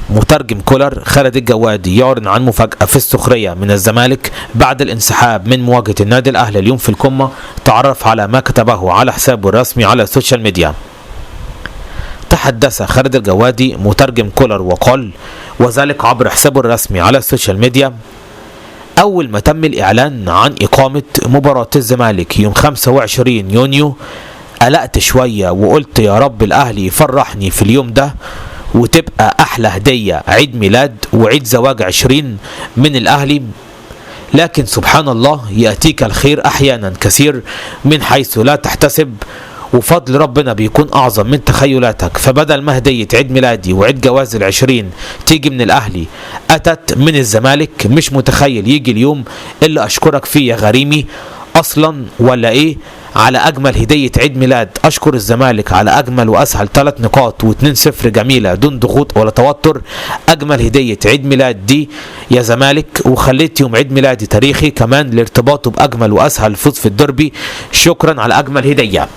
مترجم كولر خالد الجوادي يعلن عن مفاجأة في السخرية من الزمالك بعد الانسحاب من مواجهة النادي الأهلي اليوم في القمة. تعرف على ما كتبه على حسابه الرسمي على السوشيال ميديا. تحدث خالد الجوادي مترجم كولر وقال، وذلك عبر حسابه الرسمي على السوشيال ميديا: أول ما تم الإعلان عن إقامة مباراة الزمالك يوم 25 يونيو قلقت شوية وقلت يا رب الأهلي يفرحني في اليوم ده وتبقى أحلى هدية عيد ميلاد وعيد زواج 20 من الأهلي. لكن سبحان الله يأتيك الخير أحيانا كثير من حيث لا تحتسب، وفضل ربنا بيكون أعظم من تخيلاتك. فبدل ما هدية عيد ميلادي وعيد جواز 20 تيجي من الأهلي أتت من الزمالك. مش متخيل يجي اليوم اللي أشكرك فيه يا غريمي أصلا ولا إيه. على أجمل هدية عيد ميلاد أشكر الزمالك على أجمل وأسهل 3 نقاط و2-0 جميلة دون ضغوط ولا توتر. أجمل هدية عيد ميلاد دي يا زمالك، وخليت يوم عيد ميلادي تاريخي كمان لارتباطه بأجمل وأسهل فوز في الدربي. شكرا على أجمل هدية.